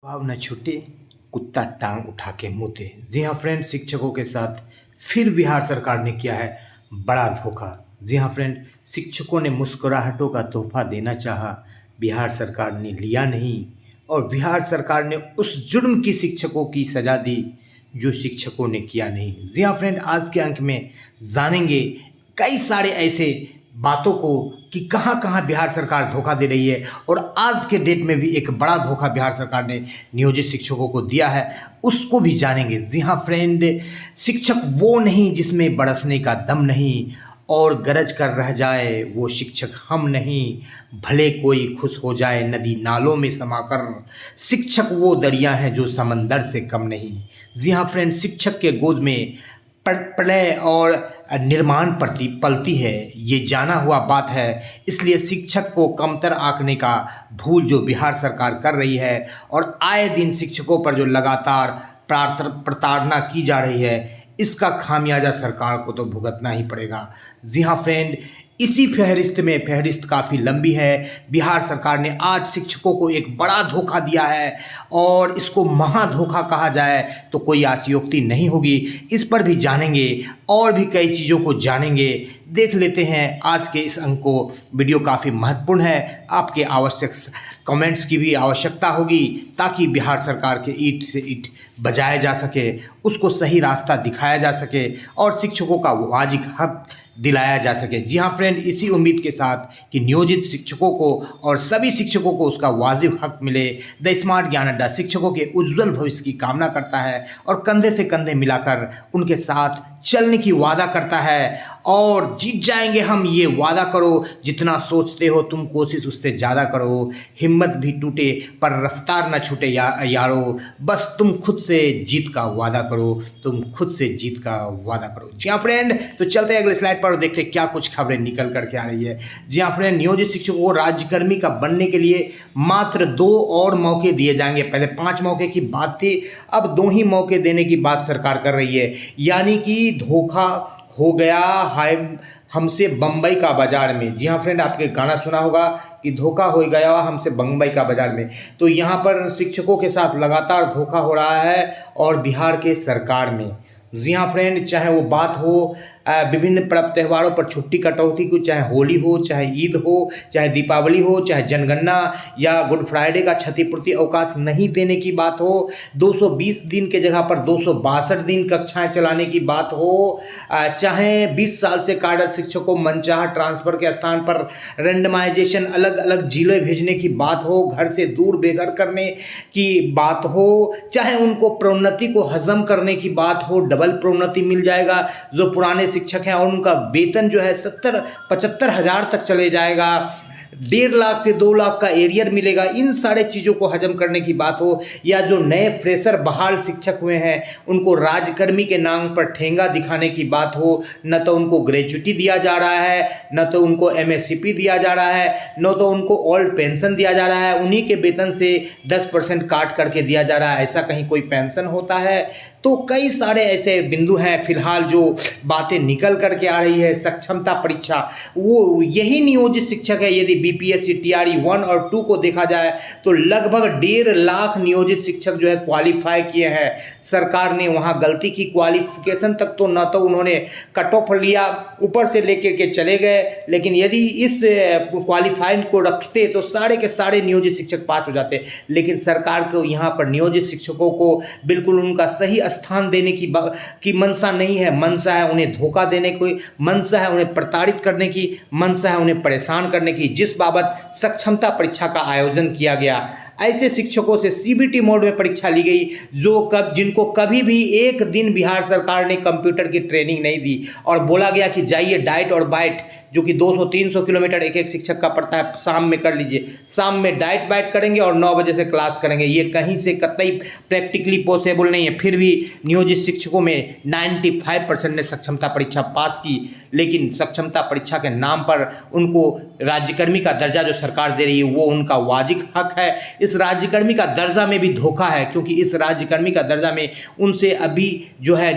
भाव न छूटे, कुत्ता टांग उठा के मुते। जी हाँ फ्रेंड, शिक्षकों के साथ फिर बिहार सरकार ने किया है बड़ा धोखा। जी हाँ फ्रेंड, शिक्षकों ने मुस्कुराहटों का तोहफा देना चाहा, बिहार सरकार ने लिया नहीं। और बिहार सरकार ने उस जुर्म की शिक्षकों की सजा दी जो शिक्षकों ने किया नहीं। जी हाँ फ्रेंड, आज के अंक में जानेंगे कई सारे ऐसे बातों को कि कहाँ कहाँ बिहार सरकार धोखा दे रही है। और आज के डेट में भी एक बड़ा धोखा बिहार सरकार ने नियोजित शिक्षकों को दिया है, उसको भी जानेंगे। जी हाँ फ्रेंड, शिक्षक वो नहीं जिसमें बरसने का दम नहीं, और गरज कर रह जाए वो शिक्षक हम नहीं। भले कोई खुश हो जाए नदी नालों में समाकर, शिक्षक वो दरिया है जो समंदर से कम नहीं। जी हाँ फ्रेंड, शिक्षक के गोद में प्रलय और निर्माण पलती है, ये जाना हुआ बात है। इसलिए शिक्षक को कमतर आंकने का भूल जो बिहार सरकार कर रही है, और आए दिन शिक्षकों पर जो लगातार प्रताड़ना की जा रही है, इसका खामियाजा सरकार को तो भुगतना ही पड़ेगा। जी हाँ फ्रेंड, इसी फहरिस्त काफ़ी लंबी है। बिहार सरकार ने आज शिक्षकों को एक बड़ा धोखा दिया है, और इसको महाधोखा कहा जाए तो कोई अतिशयोक्ति नहीं होगी। इस पर भी जानेंगे और भी कई चीज़ों को जानेंगे। देख लेते हैं आज के इस अंक को। वीडियो काफ़ी महत्वपूर्ण है, आपके आवश्यक कमेंट्स की भी आवश्यकता होगी, ताकि बिहार सरकार के ईंट से ईंट बजाया जा सके, उसको सही रास्ता दिखाया जा सके, और शिक्षकों का वाजिब हक दिलाया जा सके। जी हाँ फ्रेंड, इसी उम्मीद के साथ कि नियोजित शिक्षकों को और सभी शिक्षकों को उसका वाजिब हक मिले, द स्मार्ट ज्ञान अड्डा शिक्षकों के उज्जवल भविष्य की कामना करता है, और कंधे से कंधे मिलाकर उनके साथ चलने की वादा करता है। और जीत जाएंगे हम, ये वादा करो। जितना सोचते हो तुम कोशिश उससे ज़्यादा करो, हिम्मत भी टूटे पर रफ्तार न छूटे यारो, बस तुम खुद से जीत का वादा करो, तुम खुद से जीत का वादा करो। जी हाँ फ्रेंड, तो चलते हैं अगले स्लाइड पर और देखते हैं क्या कुछ खबरें निकल करके आ रही है। जी हाँ फ्रेंड, नियोजित शिक्षकों को राज्यकर्मी का बनने के लिए मात्र 2 और मौके दिए जाएंगे। पहले 5 मौके की बात थी, अब 2 ही मौके देने की बात सरकार कर रही है। यानी कि धोखा हो गया हमसे बम्बई का बाजार में। जी हाँ फ्रेंड, आपके गाना सुना होगा कि धोखा हो गया हमसे बम्बई का बाजार में। तो यहाँ पर शिक्षकों के साथ लगातार धोखा हो रहा है, और बिहार के सरकार में। जी हाँ फ्रेंड, चाहे वो बात हो विभिन्न पर्व त्योहारों पर छुट्टी कटौती को, चाहे होली हो, चाहे ईद हो, चाहे दीपावली हो, चाहे जनगणना या गुड फ्राइडे का क्षतिपूर्ति अवकाश नहीं देने की बात हो, 220 दिन के जगह पर 262 दिन कक्षाएं चलाने की बात हो, चाहे 20 साल से कार्यरत शिक्षकों को मनचाहा ट्रांसफर के स्थान पर रेंडमाइजेशन अलग अलग जिले भेजने की बात हो, घर से दूर बेघर करने की बात हो, चाहे उनको प्रोन्नति को हजम करने की बात हो, डबल प्रोन्नति मिल जाएगा जो पुराने शिक्षक हैं, और उनका वेतन जो है 70-75 हज़ार तक चले जाएगा, 1.5 लाख से 2 लाख का एरियर मिलेगा। इन सारे चीज़ों को हजम करने की बात हो, या जो नए फ्रेशर बहाल शिक्षक हुए हैं उनको राजकर्मी के नाम पर ठेंगा दिखाने की बात हो, न तो उनको ग्रेच्युटी दिया जा रहा है, न तो उनको एमएससीपी दिया जा रहा है, न तो उनको ओल्ड पेंशन दिया जा रहा है, उन्हीं के वेतन से 10% काट करके दिया जा रहा है। ऐसा कहीं कोई पेंशन होता है? तो कई सारे ऐसे बिंदु हैं फिलहाल जो बातें निकल करके आ रही है। सक्षमता परीक्षा, वो यही नियोजित शिक्षक है। यदि बीपीएससी टीआरई 1 और 2 को देखा जाए तो लगभग 1.5 लाख नियोजित शिक्षक जो है क्वालिफाई किए हैं। सरकार ने वहाँ गलती की, क्वालिफिकेशन तक तो न तो उन्होंने कट ऑफ लिया, ऊपर से लेकर के चले गए। लेकिन यदि इस क्वालिफाइड को रखते तो सारे के सारे नियोजित शिक्षक पास हो जाते। लेकिन सरकार को यहाँ पर नियोजित शिक्षकों को बिल्कुल उनका सही स्थान देने की मंशा नहीं है। मंशा है उन्हें धोखा देने की, मंशा है उन्हें प्रताड़ित करने की, मंशा है उन्हें परेशान करने की, जिस बाबत सक्षमता परीक्षा का आयोजन किया गया। ऐसे शिक्षकों से सीबीटी मोड में परीक्षा ली गई जिनको कभी भी एक दिन बिहार सरकार ने कंप्यूटर की ट्रेनिंग नहीं दी, और बोला गया कि जाइए डाइट और बाइट, जो कि 200-300 किलोमीटर एक शिक्षक का पड़ता है, शाम में कर लीजिए। शाम में डाइट बाइट करेंगे और 9 बजे से क्लास करेंगे। ये कहीं से कतई प्रैक्टिकली पॉसिबल नहीं है। फिर भी नियोजित शिक्षकों में 95% ने सक्षमता परीक्षा पास की, लेकिन सक्षमता परीक्षा के नाम पर उनको राज्यकर्मी का दर्जा जो सरकार दे रही है वो उनका वाजिब हक है। इस राज्यकर्मी का दर्जा में भी धोखा है, क्योंकि इस राज्यकर्मी का दर्जा में उनसे अभी जो है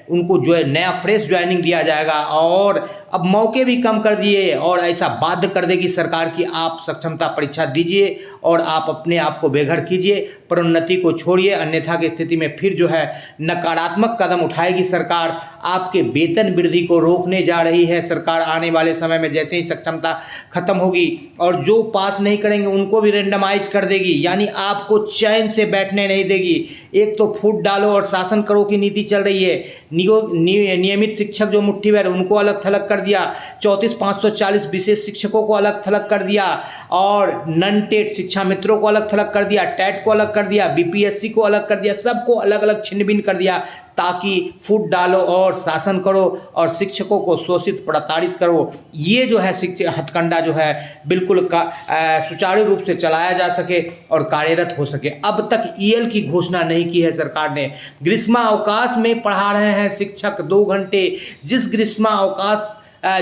उनको जो है नया फ्रेश ज्वाइनिंग दिया जाएगा, और अब मौके भी कम कर दिए और ऐसा बाध्य कर देगी सरकार कि आप सक्षमता परीक्षा दीजिए और आप अपने आप को बेघर कीजिए, प्रोन्नति को छोड़िए, अन्यथा की स्थिति में फिर जो है नकारात्मक कदम उठाएगी सरकार। आपके वेतन वृद्धि को रोकने जा रही है सरकार आने वाले समय में, जैसे ही सक्षमता खत्म होगी, और जो पास नहीं करेंगे उनको भी रेंडमाइज कर देगी, यानी आपको चैन से बैठने नहीं देगी। एक तो फूट डालो और शासन करो की नीति चल रही है। नियमित शिक्षक जो मुट्ठी भर उनको अलग थलग कर दिया, 34,540 विशेष शिक्षकों को अलग थलग कर दिया, और नन टेट शिक्षा मित्रों को अलग थलग कर दिया, टेट को अलग कर दिया, बीपीएससी को अलग कर दिया, सबको अलग अलग छिन्न भिन्न कर दिया, ताकि फूट डालो और शासन करो और शिक्षकों को शोषित प्रताड़ित करो। ये जो है हथकंडा जो है बिल्कुल सुचारू रूप से चलाया जा सके और कार्यरत हो सके। अब तक ईएल की घोषणा नहीं की है सरकार ने। ग्रीष्मावकाश में पढ़ा रहे हैं शिक्षक 2 घंटे, जिस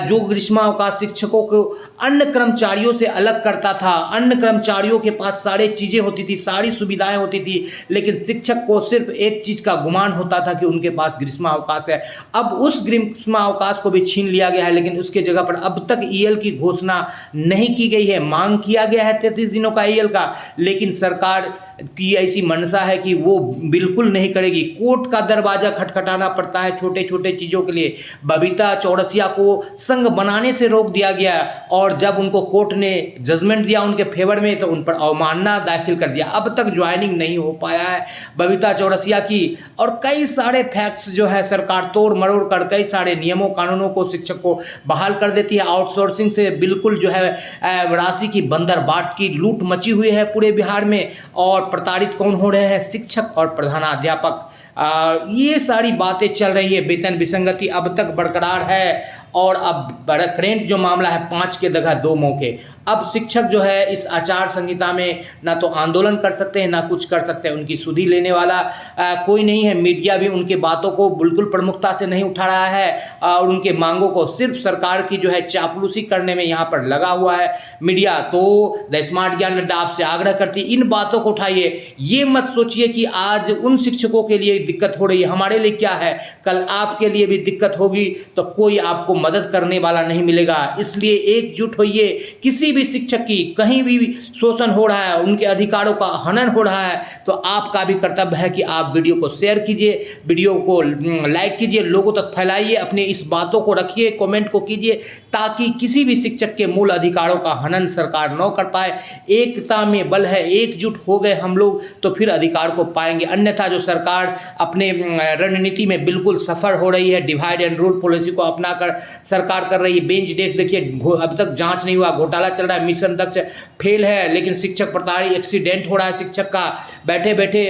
जो ग्रीष्मावकाश शिक्षकों को अन्य कर्मचारियों से अलग करता था। अन्य कर्मचारियों के पास सारी चीज़ें होती थी, सारी सुविधाएं होती थी, लेकिन शिक्षक को सिर्फ एक चीज़ का गुमान होता था कि उनके पास ग्रीष्मावकाश है। अब उस ग्रीष्मावकाश को भी छीन लिया गया है, लेकिन उसके जगह पर अब तक ईएल की घोषणा नहीं की गई है। मांग किया गया है 33 दिनों का ईएल का, लेकिन सरकार की ऐसी मनसा है कि वो बिल्कुल नहीं करेगी। कोर्ट का दरवाजा खटखटाना पड़ता है छोटे छोटे चीज़ों के लिए। बबीता चौरसिया को संघ बनाने से रोक दिया गया, और जब उनको कोर्ट ने जजमेंट दिया उनके फेवर में तो उन पर अवमानना दाखिल कर दिया। अब तक ज्वाइनिंग नहीं हो पाया है बबीता चौरसिया की, और कई सारे फैक्ट्स जो है सरकार तोड़ मरोड़ कर कई सारे नियमों कानूनों को शिक्षक को बहाल कर देती है। आउटसोर्सिंग से बिल्कुल जो है राशि की बंदरबाट की लूट मची हुई है पूरे बिहार में, और प्रताड़ित कौन हो रहे हैं? शिक्षक और प्रधानाध्यापक। ये सारी बातें चल रही है। वेतन विसंगति अब तक बरकरार है, और अब करेंट जो मामला है 5 के जगह 2 मौके। अब शिक्षक जो है इस आचार संहिता में ना तो आंदोलन कर सकते हैं ना कुछ कर सकते हैं, उनकी सुधि लेने वाला कोई नहीं है। मीडिया भी उनके बातों को बिल्कुल प्रमुखता से नहीं उठा रहा है, और उनके मांगों को सिर्फ सरकार की जो है चापलूसी करने में यहाँ पर लगा हुआ है मीडिया। तो द स्मार्ट ज्ञान अड्डा आपसे आग्रह करती इन बातों को उठाइए। ये मत सोचिए कि आज उन शिक्षकों के लिए दिक्कत हो रही है, हमारे लिए क्या है, कल आपके लिए भी दिक्कत होगी तो कोई आपको मदद करने वाला नहीं मिलेगा। इसलिए एकजुट होइए। किसी भी शिक्षक की कहीं भी शोषण हो रहा है, उनके अधिकारों का हनन हो रहा है, तो आपका भी कर्तव्य है कि आप वीडियो को शेयर कीजिए, वीडियो को लाइक कीजिए, लोगों तक फैलाइए, अपनी इस बातों को रखिए, कमेंट को कीजिए, ताकि किसी भी शिक्षक के मूल अधिकारों का हनन सरकार न कर पाए। एकता में बल है, एकजुट हो गए हम लोग तो फिर अधिकार को पाएंगे। अन्यथा जो सरकार अपने रणनीति में बिल्कुल सफर हो रही है, डिवाइड एंड रूल पॉलिसी को अपनाकर सरकार कर रही है। बेंच डेस्क देखिए, अब तक जांच नहीं हुआ, घोटाला चल रहा है, मिशन दक्ष फेल है, लेकिन शिक्षक प्रताड़ित, एक्सीडेंट हो रहा है शिक्षक का, बैठे बैठे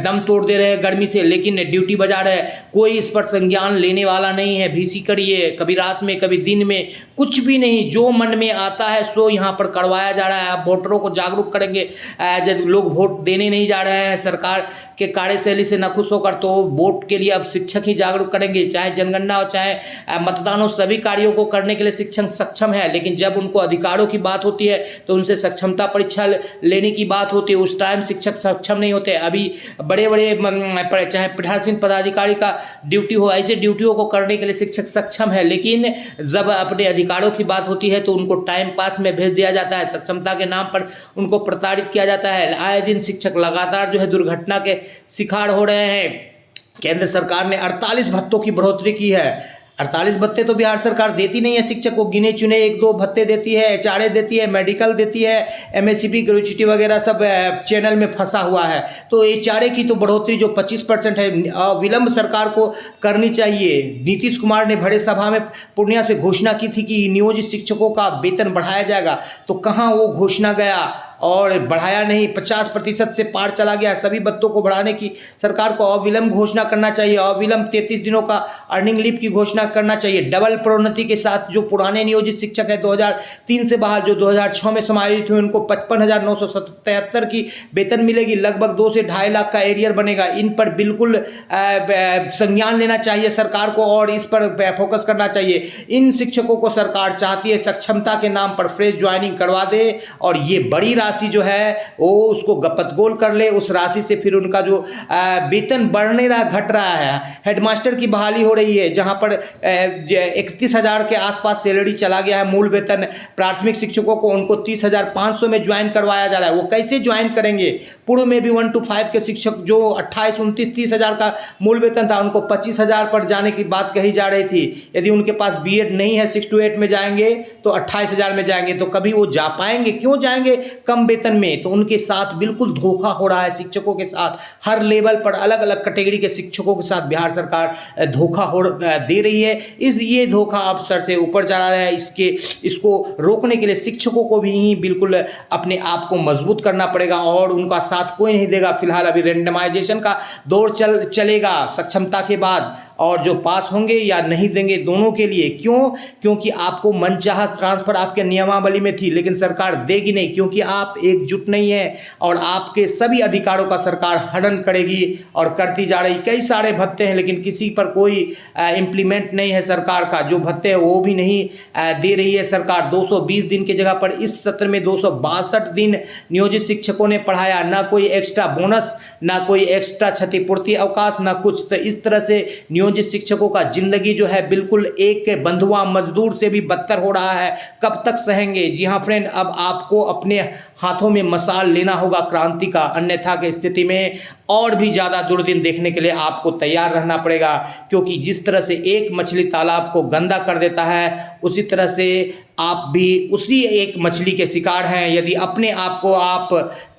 दम तोड़ दे रहे हैं गर्मी से, लेकिन ड्यूटी बजा रहे हैं, कोई इस पर संज्ञान लेने वाला नहीं है। भीसी करिए, कभी रात में कभी दिन में, कुछ भी नहीं, जो मन में आता है सो यहाँ पर करवाया जा रहा है। आप वोटरों को जागरूक करेंगे, जब लोग वोट देने नहीं जा रहे हैं सरकार के कार्यशैली से नाखुश होकर, तो वोट के लिए अब शिक्षक ही जागरूक करेंगे। चाहे जनगणना हो, चाहे मतदान हो, सभी कार्यों को करने के लिए शिक्षक सक्षम है, लेकिन जब उनको अधिकारों की बात होती है तो उनसे सक्षमता परीक्षा लेने की बात होती है, उस टाइम शिक्षक सक्षम नहीं होते। अभी बड़े बड़े चाहे पीठासीन पदाधिकारी का ड्यूटी हो, ऐसे ड्यूटियों को करने के लिए शिक्षक सक्षम है, लेकिन जब अपने अधिकारों की बात होती है तो उनको टाइम पास में भेज दिया जाता है, सक्षमता के नाम पर उनको प्रताड़ित किया जाता है। आए दिन शिक्षक लगातार जो है दुर्घटना के शिकार हो रहे हैं। केंद्र सरकार ने 48 भत्तों की बढ़ोतरी की है। 48 भत्ते तो बिहार सरकार देती नहीं है शिक्षक को, गिने चुने 1-2 भत्ते देती है, एचआरए देती है, मेडिकल देती है, एमएससीपी ग्रेच्युटी वगैरह सब चैनल में फंसा हुआ है। तो एचआरए की तो बढ़ोतरी जो 25% है विलंब सरकार को करनी चाहिए। नीतीश कुमार ने बड़े सभा में पूर्णिया से घोषणा की थी कि नियोजित शिक्षकों का वेतन बढ़ाया जाएगा, तो कहाँ वो घोषणा गया, और बढ़ाया नहीं, 50% से पार चला गया। सभी भत्तों को बढ़ाने की सरकार को अविलंब घोषणा करना चाहिए। अविलंब 33 दिनों का अर्निंग लीव की घोषणा करना चाहिए। डबल प्रोन्नति के साथ जो पुराने नियोजित शिक्षक है 2003 से बहाल, जो 2006 में समायोजित हुए, उनको 55,977 की वेतन मिलेगी। लगभग 2 से 2.5 लाख का एरियर बनेगा। इन पर बिल्कुल संज्ञान लेना चाहिए सरकार को, और इस पर फोकस करना चाहिए। इन शिक्षकों को सरकार चाहती है सक्षमता के नाम पर फ्रेश ज्वाइनिंग करवा दे, और ये बड़ी राशि जो है वो उसको गपतगोल कर ले, उस राशि से फिर उनका जो वेतन बढ़ने रहा घट रहा है। हेडमास्टर की बहाली हो रही है जहां पर 31,000 के आसपास सैलरी चला गया है मूल वेतन। प्राथमिक शिक्षकों को उनको 30,500 में ज्वाइन करवाया जा रहा है। वो कैसे ज्वाइन करेंगे? पूर्व में भी 1 to 5 के शिक्षक जो 28, 29, 30,000 का मूल वेतन था उनको 25,000 पर जाने की बात कही जा रही थी। यदि उनके पास बीएड नहीं है 6 to 8 में जाएंगे तो 28,000 में जाएंगे, तो कभी वो जा पाएंगे? क्यों जाएंगे कम वेतन में? तो उनके साथ बिल्कुल धोखा हो रहा है शिक्षकों के साथ। हर लेवल पर अलग अलग कैटेगरी के शिक्षकों के साथ बिहार सरकार धोखा दे रही है। ये धोखा अब सर से ऊपर जा रहा है। इसको रोकने के लिए शिक्षकों को भी बिल्कुल अपने आप को मजबूत करना पड़ेगा और उनका साथ कोई नहीं देगा। फिलहाल अभी रेंडमाइजेशन का दौर चलेगा सक्षमता के बाद, और जो पास होंगे या नहीं देंगे दोनों के लिए। क्यों? क्योंकि आपको मनचाहा ट्रांसफर आपके नियमावली में थी, लेकिन सरकार देगी नहीं क्योंकि आप एकजुट नहीं है और आपके सभी अधिकारों का सरकार हनन करेगी और करती जा रही। कई सारे भत्ते हैं लेकिन किसी पर कोई इम्प्लीमेंट नहीं है सरकार का। जो भत्ते हैं वो भी नहीं दे रही है सरकार। 220 दिन की जगह पर इस सत्र में 262 दिन नियोजित शिक्षकों ने पढ़ाया। ना कोई एक्स्ट्रा बोनस, ना कोई एक्स्ट्रा क्षतिपूर्ति अवकाश, ना कुछ। तो इस तरह से नियोजित शिक्षकों का जिंदगी जो है बिल्कुल एक बंधुआ मजदूर से भी बदतर हो रहा है। कब तक सहेंगे? जी हाँ फ्रेंड, अब आपको अपने हाथों में मसाल लेना होगा क्रांति का, अन्यथा की स्थिति में और भी ज़्यादा दुर्दिन देखने के लिए आपको तैयार रहना पड़ेगा। क्योंकि जिस तरह से एक मछली तालाब को गंदा कर देता है, उसी तरह से आप भी उसी एक मछली के शिकार हैं। यदि अपने आप को आप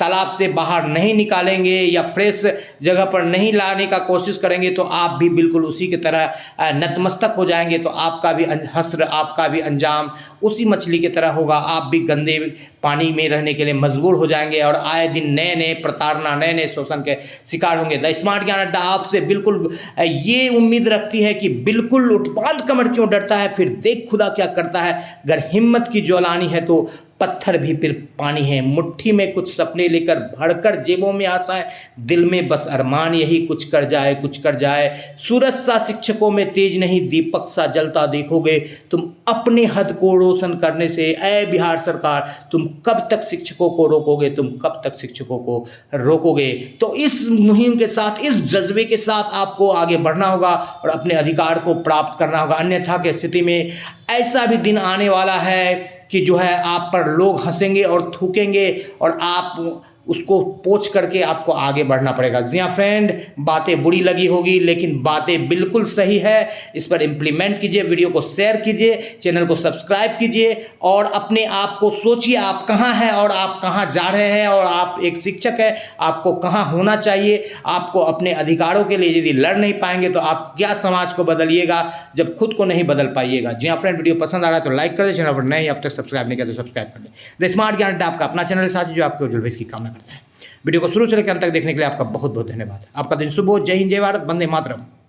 तालाब से बाहर नहीं निकालेंगे या फ्रेश जगह पर नहीं लाने का कोशिश करेंगे तो आप भी बिल्कुल उसी की तरह नतमस्तक हो जाएंगे। तो आपका भी हश्र, आपका भी अंजाम उसी मछली की तरह होगा। आप भी गंदे पानी में रहने के लिए मजबूर हो जाएंगे और आए दिन नए नए प्रताड़ना, नए नए शोषण के शिकार होंगे। द स्मार्ट ज्ञान अड्डा आपसे बिल्कुल ये उम्मीद रखती है कि बिल्कुल उत्पाद कमर क्यों डरता है, फिर देख खुदा क्या करता है। अगर हिम्मत की ज्वालानी है तो पत्थर भी फिर पानी है। मुट्ठी में कुछ सपने लेकर भरकर जेबों में आशाएं, दिल में बस अरमान यही कुछ कर जाए, कुछ कर जाए। सूरज सा शिक्षकों में तेज नहीं, दीपक सा जलता देखोगे तुम अपने हद को रोशन करने से। ऐ बिहार सरकार, तुम कब तक शिक्षकों को रोकोगे? तुम कब तक शिक्षकों को रोकोगे? तो इस मुहिम के साथ, इस जज्बे के साथ आपको आगे बढ़ना होगा और अपने अधिकार को प्राप्त करना होगा। अन्यथा की स्थिति में ऐसा भी दिन आने वाला है कि जो है आप पर लोग हंसेंगे और थूकेंगे और आप उसको पोंछ करके आपको आगे बढ़ना पड़ेगा। जी हाँ फ्रेंड, बातें बुरी लगी होगी लेकिन बातें बिल्कुल सही है। इस पर इम्प्लीमेंट कीजिए, वीडियो को शेयर कीजिए, चैनल को सब्सक्राइब कीजिए और अपने आप को सोचिए आप कहाँ हैं और आप कहाँ जा रहे हैं। और आप एक शिक्षक हैं, आपको कहाँ होना चाहिए। आपको अपने अधिकारों के लिए यदि लड़ नहीं पाएंगे तो आप क्या समाज को बदलिएगा जब खुद को नहीं बदल पाइएगा। जी हाँ फ्रेंड, वीडियो पसंद आ रहा है तो लाइक कर दे, चैनल पर नए अब तक सब्सक्राइब नहीं किया तो सब्सक्राइब कर दे। द स्मार्ट ज्ञान अड्डा आपका अपना चैनल है साथी जो आपके उज्जवल भविष्य की कामना करता है। वीडियो को शुरू से लेकर अंत तक देखने के लिए आपका बहुत बहुत धन्यवाद। आपका दिन शुभ हो। जय हिंद, जय भारत, वंदे मातरम।